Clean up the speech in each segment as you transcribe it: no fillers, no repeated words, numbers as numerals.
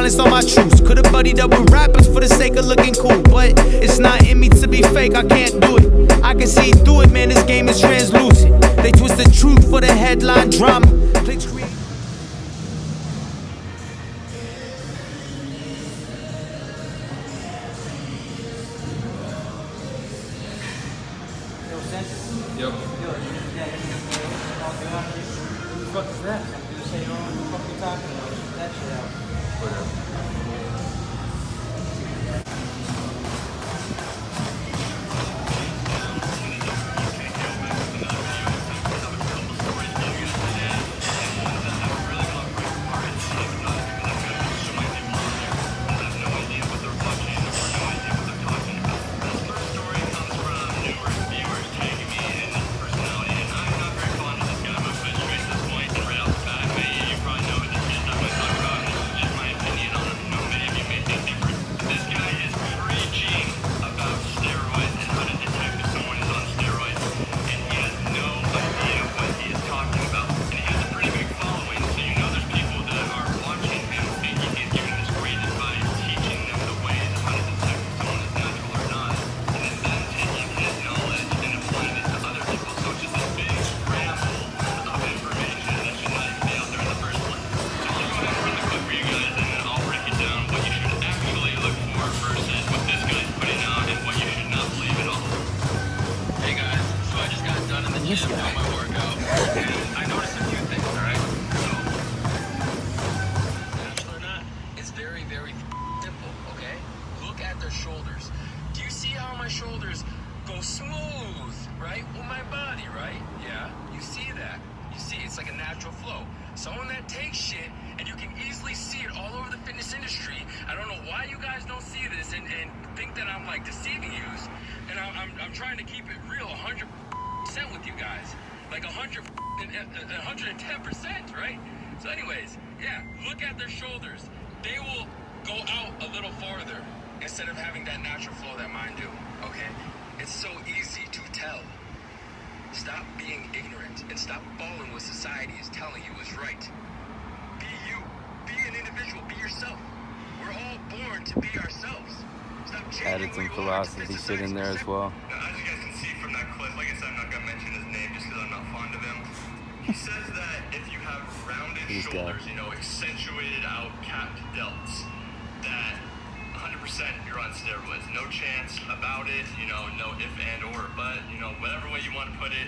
silenced all my truths. Could've buddied up with rappers for the sake of looking cool, but it's not in me to be fake, I can't do it. I can see through it, man, this game is translucent. They twist the truth for the headline drama. Clicks create. Yep. Who the fuck is that? You say, oh, what the fuck you talking about? Shoot that shit out. Whatever. This guy. I noticed a few things, alright? So, natural or not, it's very, very simple, okay? Look at their shoulders. Do you see how my shoulders go smooth, right? With my body, right? Yeah, you see that. You see, it's like a natural flow. Someone that takes shit, and you can easily see it all over the fitness industry. I don't know why you guys don't see this and think that I'm like deceiving you. And I'm trying to keep it real, 100% with you guys, like 110%, right? So anyways, yeah, look at their shoulders. They will go out a little farther instead of having that natural flow that mine do, okay? It's so easy to tell. Stop being ignorant and stop following what society is telling you is right. Be you, be an individual, be yourself. We're all born to be ourselves. Stop Added some philosophy shit in there as well. As you guys can see from that clip, like I said, I'm not going to mention his name just because I'm not fond of him. He says that if you have rounded shoulders, you know, accentuated out capped delts, that 100% you're on steroids. No chance about it, you know, no if and or, but, you know, whatever way you want to put it,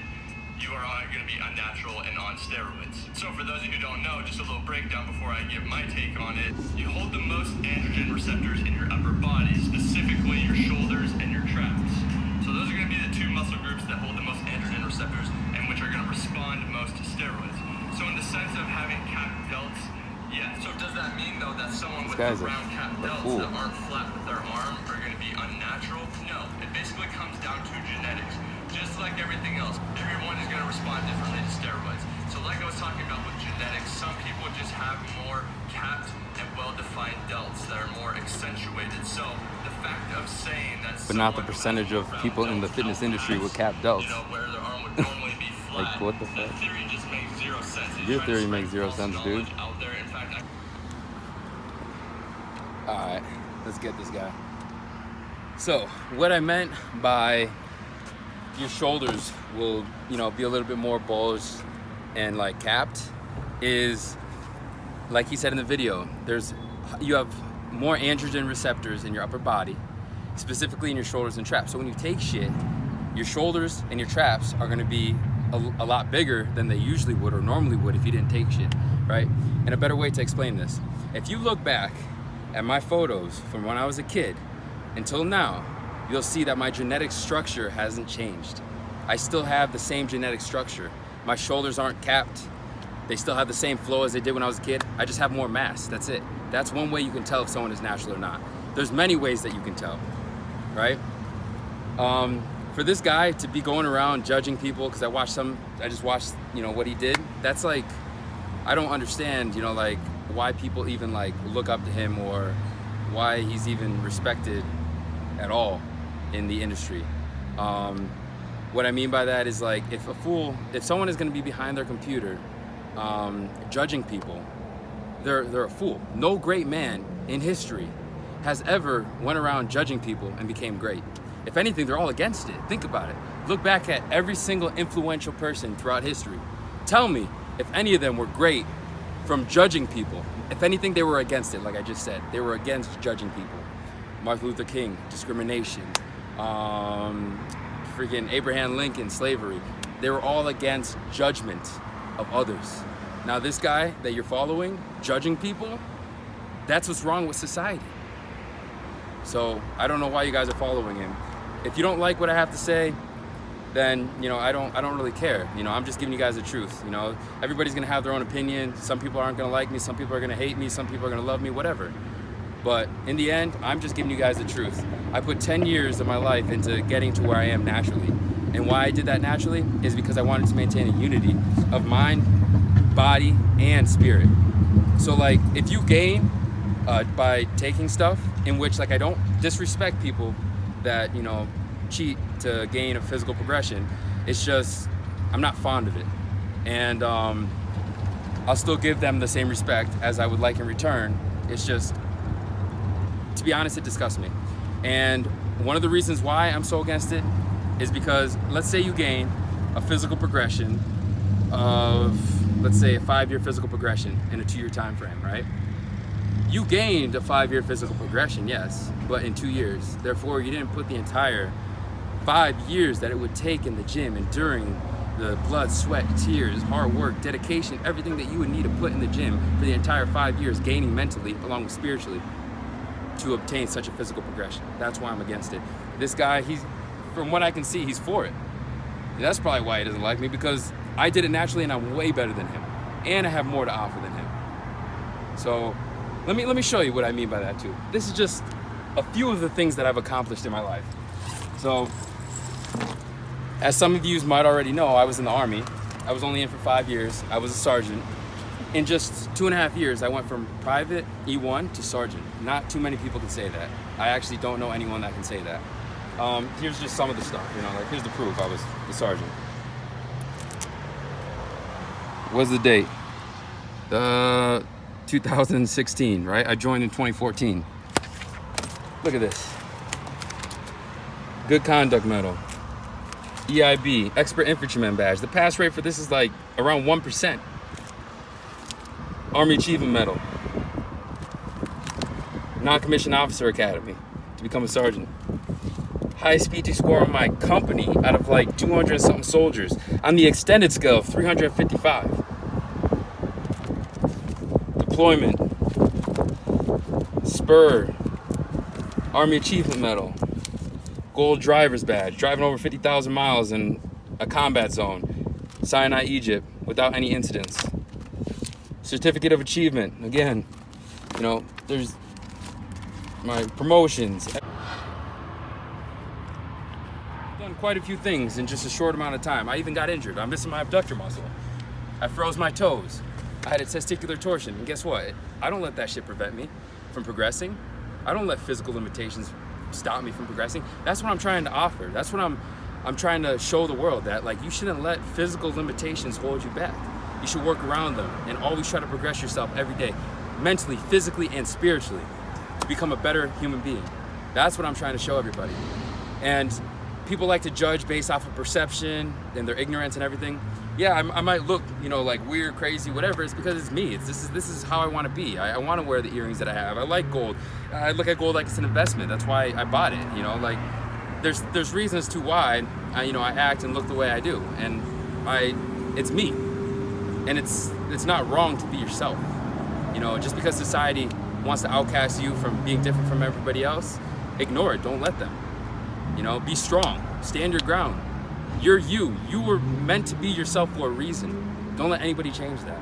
you are going to be unnatural and on steroids. So for those of you who don't know, just a little breakdown before I give my take on it. You hold the most androgen receptors in your upper body, specifically your shoulders and your traps. So those are going to be the two muscle groups that hold the most androgen receptors and which are going to respond most to steroids. So in the sense of having capped delts, yeah. So does that mean though that someone with the round capped delts that aren't flat with their arm are going to be unnatural? No, it basically comes down to genetics. Just like everything else, everyone is going to respond differently to steroids. So like I was talking about with genetics, some people just have more capped and well-defined delts that are more accentuated. So the fact of saying that, but not the percentage of people in the fitness industry with capped delts. You know, where their arm would normally be flat. Like what the fuck? That theory just makes zero sense. Your theory makes zero sense, dude. Alright, let's get this guy. So, what I meant by your shoulders will, you know, be a little bit more bulged and like capped is, like he said in the video, you have more androgen receptors in your upper body, specifically in your shoulders and traps. So when you take shit, your shoulders and your traps are going to be a lot bigger than they usually would or normally would if you didn't take shit, right? And a better way to explain this, if you look back at my photos from when I was a kid until now, you'll see that my genetic structure hasn't changed. I still have the same genetic structure. My shoulders aren't capped. They still have the same flow as they did when I was a kid. I just have more mass, that's it. That's one way you can tell if someone is natural or not. There's many ways that you can tell, right? For this guy to be going around judging people, because I just watched, you know, what he did, that's like, I don't understand, you know, like why people even like look up to him or why he's even respected at all in the industry. What I mean by that is like, if someone is going to be behind their computer judging people they're a fool. No great man in history has ever went around judging people and became great. If anything, they're all against it. Think about it. Look back at every single influential person throughout history. Tell me if any of them were great from judging people. If anything, they were against it, like I just said. They were against judging people. Martin Luther King, discrimination. Freaking Abraham Lincoln, slavery. They were all against judgment of others. Now this guy that you're following, judging people, that's what's wrong with society. So I don't know why you guys are following him. If you don't like what I have to say, then I don't really care. I'm just giving you guys the truth. Everybody's gonna have their own opinion. Some people aren't gonna like me, some people are gonna hate me, some people are gonna love me, whatever. But in the end, I'm just giving you guys the truth. I put 10 years of my life into getting to where I am naturally. And why I did that naturally is because I wanted to maintain a unity of mind, body, and spirit. So like, if you gain by taking stuff in which, like, I don't disrespect people that, cheat to gain a physical progression, it's just, I'm not fond of it. And I'll still give them the same respect as I would like in return. It's just, to be honest, it disgusts me. And one of the reasons why I'm so against it is because, let's say you gain a physical progression of, let's say, a 5-year physical progression in a 2-year time frame, right? You gained a 5-year physical progression, yes, but in 2 years. Therefore, you didn't put the entire 5 years that it would take in the gym, enduring the blood, sweat, tears, hard work, dedication, everything that you would need to put in the gym for the entire 5 years, gaining mentally along with spiritually, to obtain such a physical progression. That's why I'm against it. This guy, from what I can see, he's for it. And that's probably why he doesn't like me, because I did it naturally and I'm way better than him. And I have more to offer than him. So let me show you what I mean by that too. This is just a few of the things that I've accomplished in my life. So, as some of you might already know, I was in the Army. I was only in for 5 years. I was a sergeant. In just 2.5 years, I went from private E1 to sergeant. Not too many people can say that. I actually don't know anyone that can say that. Here's just some of the stuff, like here's the proof I was the sergeant. What's the date? 2016, right? I joined in 2014. Look at this. Good Conduct Medal. EIB, Expert Infantryman Badge. The pass rate for this is like around 1%. Army Achievement Medal. Non-Commissioned Officer Academy to become a sergeant. Highest PT score on my company out of like 200 and something soldiers. On the extended scale, 355. Deployment. Spur. Army Achievement Medal. Gold Driver's Badge. Driving over 50,000 miles in a combat zone. Sinai, Egypt, without any incidents. Certificate of Achievement. Again, there's my promotions. Done quite a few things in just a short amount of time. I even got injured. I'm missing my abductor muscle. I froze my toes. I had a testicular torsion. And guess what? I don't let that shit prevent me from progressing. I don't let physical limitations stop me from progressing. That's what I'm trying to offer. That's what I'm trying to show the world, that like, you shouldn't let physical limitations hold you back. You should work around them and always try to progress yourself every day, mentally, physically, and spiritually, to become a better human being. That's what I'm trying to show everybody. And people like to judge based off of perception and their ignorance and everything. Yeah, I might look, like weird, crazy, whatever. It's because it's me. This is how I want to be. I want to wear the earrings that I have. I like gold. I look at gold like it's an investment. That's why I bought it. Like there's reasons to why I act and look the way I do, and it's me. And it's not wrong to be yourself. Just because society wants to outcast you from being different from everybody else, ignore it. Don't let them. Be strong. Stand your ground. You're you. You were meant to be yourself for a reason. Don't let anybody change that.